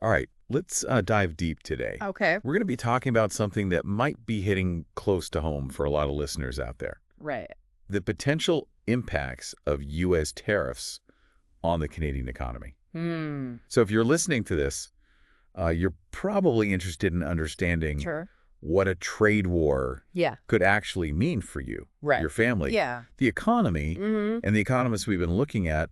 All right, let's dive deep today. Okay. We're going to be talking about something that might be hitting close to home for a lot of listeners out there. Right. The potential impacts of U.S. tariffs on the Canadian economy. So if you're listening to this, you're probably interested in understanding Sure. what a trade war Yeah. could actually mean for you, Right. your family. Yeah. The economy Mm-hmm. and the economists we've been looking at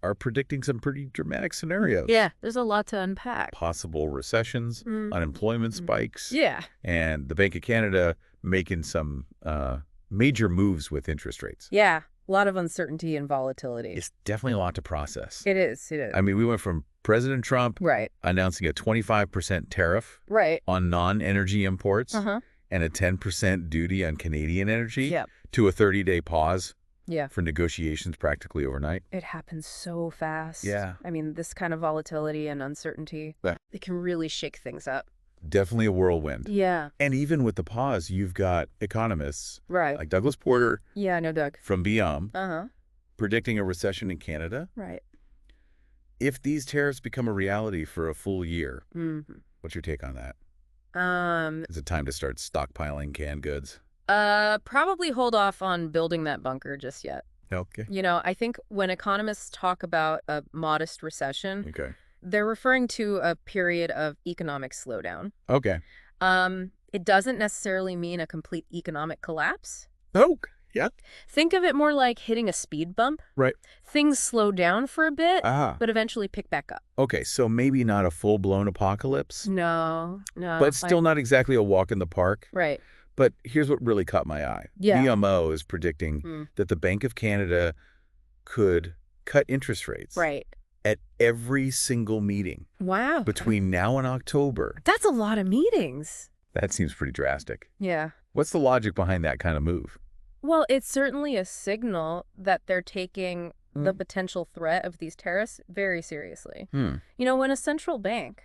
are predicting some pretty dramatic scenarios. Yeah. There's a lot to unpack. Possible recessions, unemployment spikes, Yeah. and the Bank of Canada making some major moves with interest rates. Yeah. A lot of uncertainty and volatility. It's definitely a lot to process. It is. It is. I mean, we went from President Trump Right. announcing a 25% tariff Right. on non-energy imports Uh-huh. and a 10% duty on Canadian energy Yep. to a 30-day pause Yeah. for negotiations practically overnight. It happens so fast. Yeah. I mean, this kind of volatility and uncertainty, Yeah. it can really shake things up. Definitely a whirlwind. Yeah. And even with the pause, you've got economists Right. like Douglas Porter Yeah, I know, Doug. from BMO Uh-huh. predicting a recession in Canada. Right. If these tariffs become a reality for a full year, Mm-hmm. what's your take on that? Um, Is it time to start stockpiling canned goods? probably hold off on building that bunker just yet. Okay. You know, I think when economists talk about a modest recession, Okay. they're referring to a period of economic slowdown. Okay. It doesn't necessarily mean a complete economic collapse. Oh, yeah. Think of it more like hitting a speed bump. Right. Things slow down for a bit, Ah. but eventually pick back up. Okay, so maybe not a full-blown apocalypse, No. but still not exactly a walk in the park. Right. But here's what really caught my eye. Yeah. BMO is predicting that the Bank of Canada could cut interest rates Right. at every single meeting Wow. between now and October. That's a lot of meetings. That seems pretty drastic. Yeah. What's the logic behind that kind of move? Well, it's certainly a signal that they're taking the potential threat of these tariffs very seriously. You know, when a central bank,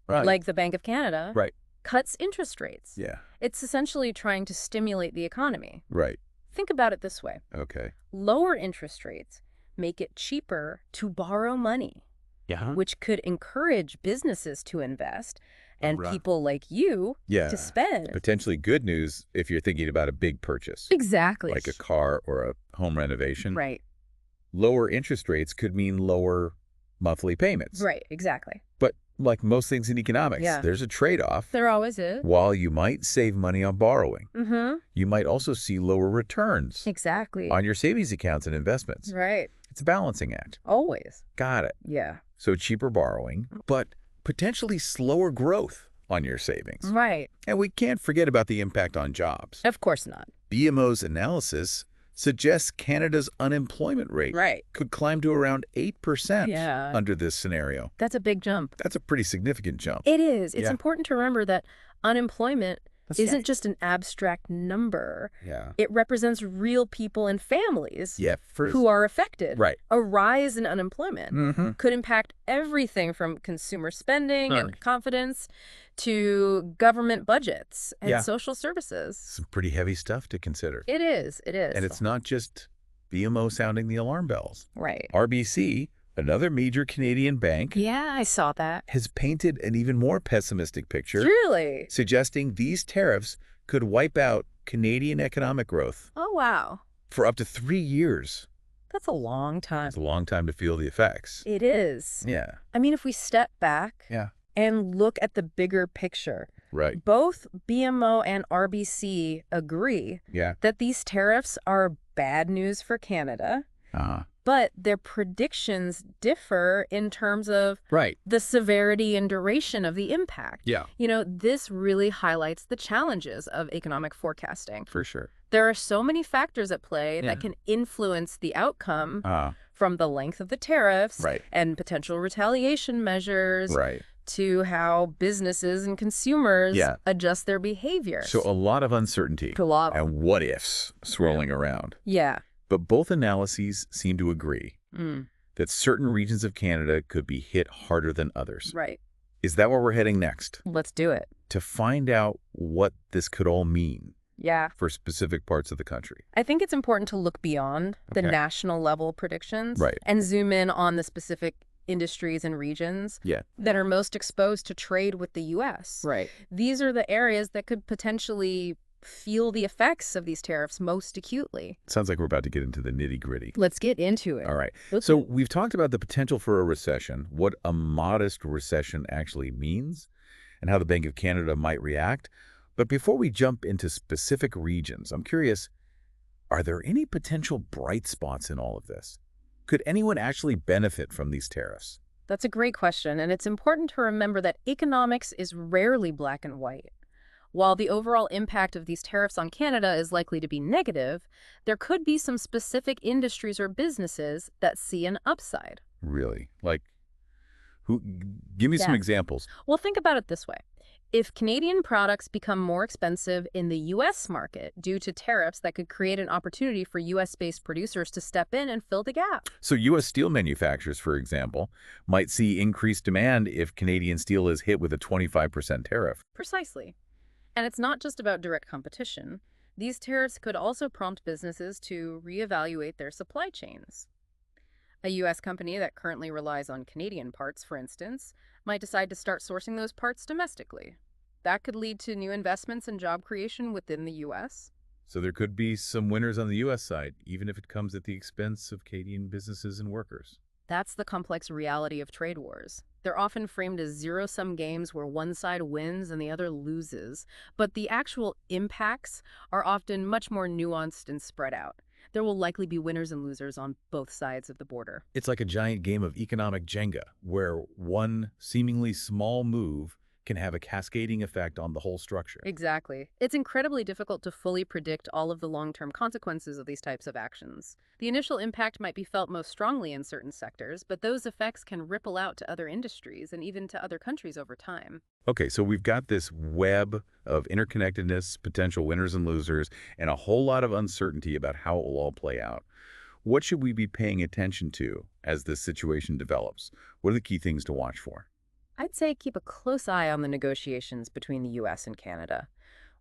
Right. like the Bank of Canada, Right. cuts interest rates, Yeah. it's essentially trying to stimulate the economy. Right. Think about it this way. Okay. Lower interest rates make it cheaper to borrow money, Yeah. which could encourage businesses to invest and Right. people like you Yeah. to spend. Potentially good news if you're thinking about a big purchase, Exactly. like a car or a home renovation. Right. Lower interest rates could mean lower monthly payments. Right. Exactly. But like most things in economics, Yeah. there's a trade-off. There always is. While you might save money on borrowing, Mm-hmm. you might also see lower returns Exactly. on your savings accounts and investments. Right. It's a balancing act. Always. Got it. Yeah. So cheaper borrowing, but potentially slower growth on your savings. Right. And we can't forget about the impact on jobs. Of course not. BMO's analysis suggests Canada's unemployment rate Right. could climb to around 8% Yeah. under this scenario. That's a big jump. That's a pretty significant jump. It is. It's Yeah. important to remember that unemployment That's isn't right. just an abstract number. Yeah. It represents real people and families Yeah. who are affected. Right. A rise in unemployment could impact everything from consumer spending and confidence to government budgets and Yeah. social services. Some pretty heavy stuff to consider. It is. It is. And it's not just BMO sounding the alarm bells. Right. RBC, another major Canadian bank, Yeah, I saw that. has painted an even more pessimistic picture, Really? suggesting these tariffs could wipe out Canadian economic growth Oh, wow. for up to 3 years. That's a long time. It's a long time to feel the effects. It is. Yeah. I mean, if we step back Yeah. and look at the bigger picture, Right. both BMO and RBC agree Yeah. that these tariffs are bad news for Canada, but their predictions differ in terms of Right. the severity and duration of the impact. Yeah. You know, this really highlights the challenges of economic forecasting. For sure. There are so many factors at play Yeah. that can influence the outcome, Ah. from the length of the tariffs Right. and potential retaliation measures Right. to how businesses and consumers Yeah. adjust their behavior. So a lot of uncertainty A lot. and what ifs swirling around. Yeah. But both analyses seem to agree that certain regions of Canada could be hit harder than others. Right. Is that where we're heading next? Let's do it. To find out what this could all mean Yeah. for specific parts of the country. I think it's important to look beyond the Okay. national level predictions Right. and zoom in on the specific industries and regions Yeah. that are most exposed to trade with the U.S. Right. These are the areas that could potentially feel the effects of these tariffs most acutely. Sounds like we're about to get into the nitty-gritty. Let's get into it. All right. Okay. So we've talked about the potential for a recession, what a modest recession actually means, and how the Bank of Canada might react. But before we jump into specific regions, I'm curious, are there any potential bright spots in all of this? Could anyone actually benefit from these tariffs? That's a great question, and it's important to remember that economics is rarely black and white. While the overall impact of these tariffs on Canada is likely to be negative, there could be some specific industries or businesses that see an upside. Really? Like, who? Give me some Yeah. examples. Well, think about it this way. If Canadian products become more expensive in the U.S. market due to tariffs, that could create an opportunity for U.S.-based producers to step in and fill the gap. So U.S. steel manufacturers, for example, might see increased demand if Canadian steel is hit with a 25% tariff. Precisely. And it's not just about direct competition. These tariffs could also prompt businesses to reevaluate their supply chains. A U.S. company that currently relies on Canadian parts, for instance, might decide to start sourcing those parts domestically. That could lead to new investments and job creation within the U.S. So there could be some winners on the U.S. side, even if it comes at the expense of Canadian businesses and workers. That's the complex reality of trade wars. They're often framed as zero-sum games where one side wins and the other loses, but the actual impacts are often much more nuanced and spread out. There will likely be winners and losers on both sides of the border. It's like a giant game of economic Jenga, where one seemingly small move can have a cascading effect on the whole structure. Exactly. It's incredibly difficult to fully predict all of the long-term consequences of these types of actions. The initial impact might be felt most strongly in certain sectors, but those effects can ripple out to other industries and even to other countries over time. Okay, so we've got this web of interconnectedness, potential winners and losers, and a whole lot of uncertainty about how it will all play out. What should we be paying attention to as this situation develops? What are the key things to watch for? I'd say keep a close eye on the negotiations between the U.S. and Canada.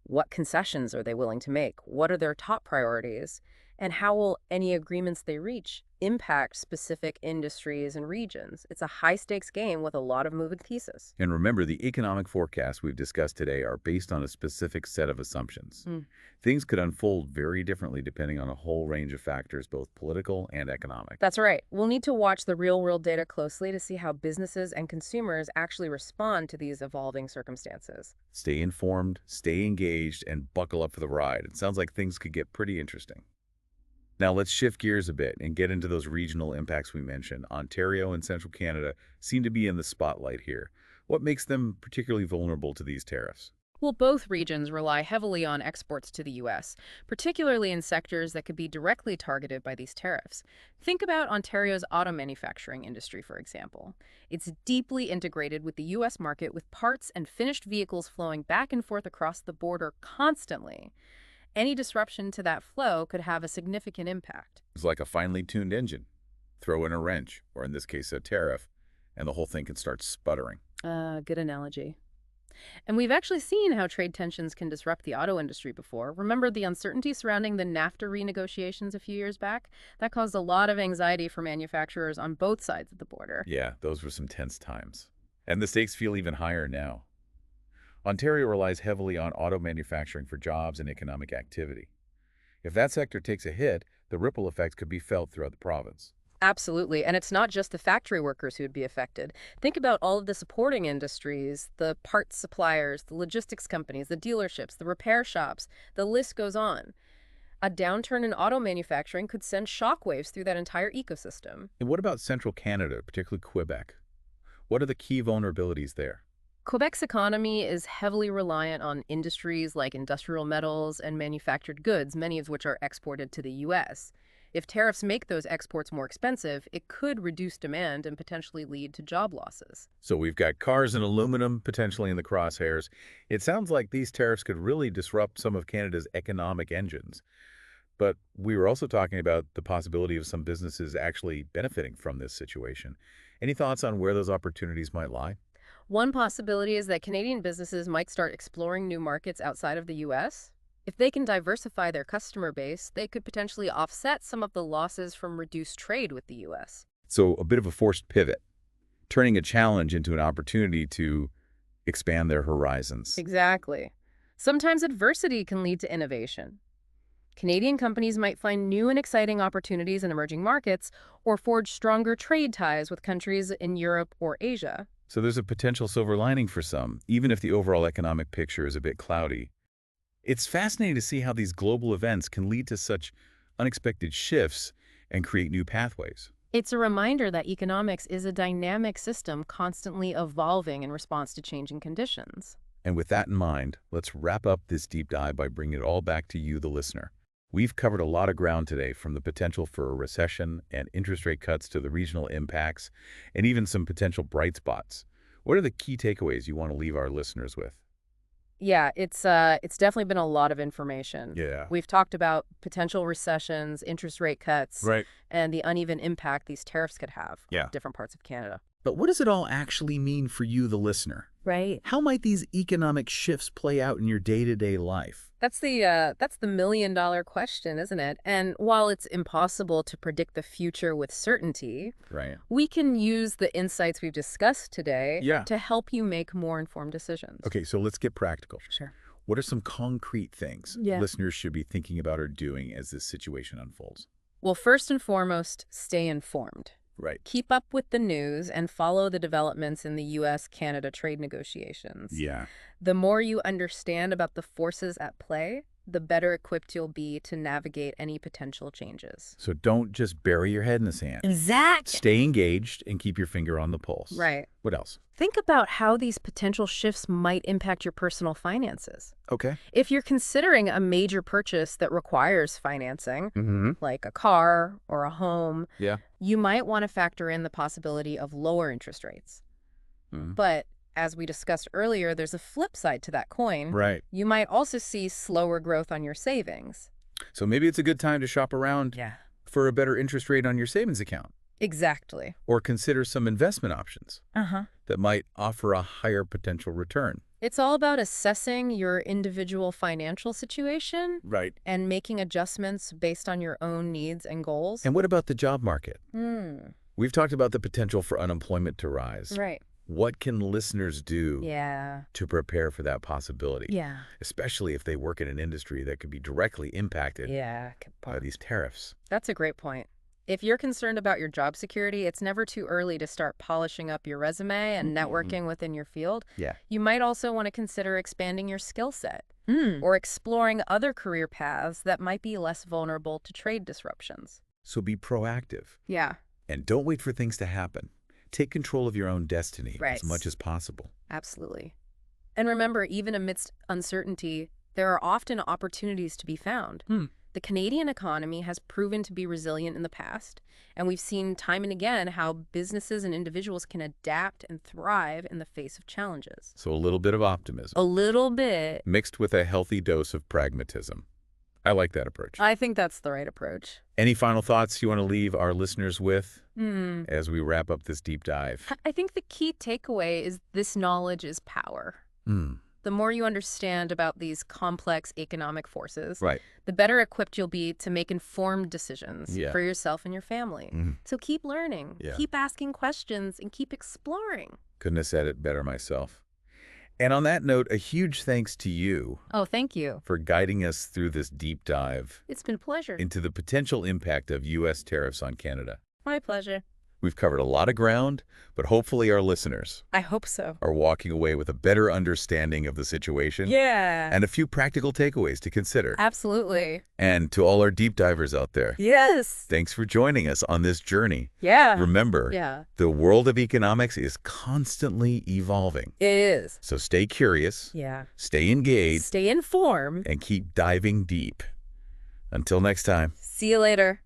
What concessions are they willing to make? What are their top priorities? And how will any agreements they reach impact specific industries and regions? It's a high-stakes game with a lot of moving pieces. And remember, the economic forecasts we've discussed today are based on a specific set of assumptions. Things could unfold very differently depending on a whole range of factors, both political and economic. That's right. We'll need to watch the real-world data closely to see how businesses and consumers actually respond to these evolving circumstances. Stay informed, stay engaged, and buckle up for the ride. It sounds like things could get pretty interesting. Now let's shift gears a bit and get into those regional impacts we mentioned. Ontario and Central Canada seem to be in the spotlight here. What makes them particularly vulnerable to these tariffs? Well, both regions rely heavily on exports to the U.S., particularly in sectors that could be directly targeted by these tariffs. Think about Ontario's auto manufacturing industry, for example. It's deeply integrated with the U.S. market, with parts and finished vehicles flowing back and forth across the border constantly. Any disruption to that flow could have a significant impact. It's like a finely tuned engine. Throw in a wrench, or in this case a tariff, and the whole thing can start sputtering. Good analogy. And we've actually seen how trade tensions can disrupt the auto industry before. Remember the uncertainty surrounding the NAFTA renegotiations a few years back? That caused a lot of anxiety for manufacturers on both sides of the border. Yeah, those were some tense times. And the stakes feel even higher now. Ontario relies heavily on auto manufacturing for jobs and economic activity. If that sector takes a hit, the ripple effects could be felt throughout the province. Absolutely. And it's not just the factory workers who would be affected. Think about all of the supporting industries, the parts suppliers, the logistics companies, the dealerships, the repair shops. The list goes on. A downturn in auto manufacturing could send shockwaves through that entire ecosystem. And what about Central Canada, particularly Quebec? What are the key vulnerabilities there? Quebec's economy is heavily reliant on industries like industrial metals and manufactured goods, many of which are exported to the U.S. If tariffs make those exports more expensive, it could reduce demand and potentially lead to job losses. So we've got cars and aluminum potentially in the crosshairs. It sounds like these tariffs could really disrupt some of Canada's economic engines. But we were also talking about the possibility of some businesses actually benefiting from this situation. Any thoughts on where those opportunities might lie? One possibility is that Canadian businesses might start exploring new markets outside of the U.S. If they can diversify their customer base, they could potentially offset some of the losses from reduced trade with the U.S. So a bit of a forced pivot. turning a challenge into an opportunity to expand their horizons. Exactly. Sometimes adversity can lead to innovation. Canadian companies might find new and exciting opportunities in emerging markets or forge stronger trade ties with countries in Europe or Asia. So there's a potential silver lining for some, even if the overall economic picture is a bit cloudy. It's fascinating to see how these global events can lead to such unexpected shifts and create new pathways. It's a reminder that economics is a dynamic system constantly evolving in response to changing conditions. And with that in mind, let's wrap up this deep dive by bringing it all back to you, the listener. We've covered a lot of ground today, from the potential for a recession and interest rate cuts to the regional impacts, and even some potential bright spots. What are the key takeaways you want to leave our listeners with? Yeah, it's definitely been a lot of information. Yeah. We've talked about potential recessions, interest rate cuts, Right. and the uneven impact these tariffs could have Yeah. on different parts of Canada. But what does it all actually mean for you, the listener? Right. How might these economic shifts play out in your day-to-day life? That's the million-dollar question, isn't it? And while it's impossible to predict the future with certainty, Right. we can use the insights we've discussed today Yeah. to help you make more informed decisions. Okay, so let's get practical. Sure. What are some concrete things Yeah. listeners should be thinking about or doing as this situation unfolds? Well, first and foremost, stay informed. Right. Keep up with the news and follow the developments in the U.S.-Canada trade negotiations. Yeah. The more you understand about the forces at play, the better equipped you'll be to navigate any potential changes. So don't just bury your head in the sand. Exactly. Stay engaged and keep your finger on the pulse. Right. What else? Think about how these potential shifts might impact your personal finances. Okay. If you're considering a major purchase that requires financing, Mm-hmm. like a car or a home, Yeah. you might want to factor in the possibility of lower interest rates. Mm. But as we discussed earlier, there's a flip side to that coin. Right. You might also see slower growth on your savings. So maybe it's a good time to shop around Yeah. for a better interest rate on your savings account, Exactly. or consider some investment options Uh-huh. that might offer a higher potential return. It's all about assessing your individual financial situation Right. and making adjustments based on your own needs and goals. And what about the job market? Hmm. We've talked about the potential for unemployment to rise. Right. What can listeners do Yeah. to prepare for that possibility? Yeah. Especially if they work in an industry that could be directly impacted Yeah. by these tariffs. That's a great point. If you're concerned about your job security, it's never too early to start polishing up your resume and networking within your field. Yeah. You might also want to consider expanding your skill set or exploring other career paths that might be less vulnerable to trade disruptions. So be proactive Yeah, and don't wait for things to happen. Take control of your own destiny Right. as much as possible. absolutely. And remember, even amidst uncertainty, there are often opportunities to be found. The Canadian economy has proven to be resilient in the past, and we've seen time and again how businesses and individuals can adapt and thrive in the face of challenges. So a little bit of optimism A little bit. mixed with a healthy dose of pragmatism. I like that approach. I think that's the right approach. Any final thoughts you want to leave our listeners with as we wrap up this deep dive? I think the key takeaway is this knowledge is power. The more you understand about these complex economic forces, Right. the better equipped you'll be to make informed decisions Yeah. for yourself and your family. So keep learning, Yeah. keep asking questions, and keep exploring. Couldn't have said it better myself. And on that note, a huge thanks to you Oh, thank you. for guiding us through this deep dive It's been a pleasure. into the potential impact of U.S. tariffs on Canada. My pleasure. We've covered a lot of ground, but hopefully our listeners I hope so. are walking away with a better understanding of the situation Yeah. and a few practical takeaways to consider. Absolutely. And to all our deep divers out there, Yes. thanks for joining us on this journey. Yeah. Remember, Yeah. the world of economics is constantly evolving. It is. So stay curious, Yeah. stay engaged, Stay informed. and keep diving deep. Until next time. See you later.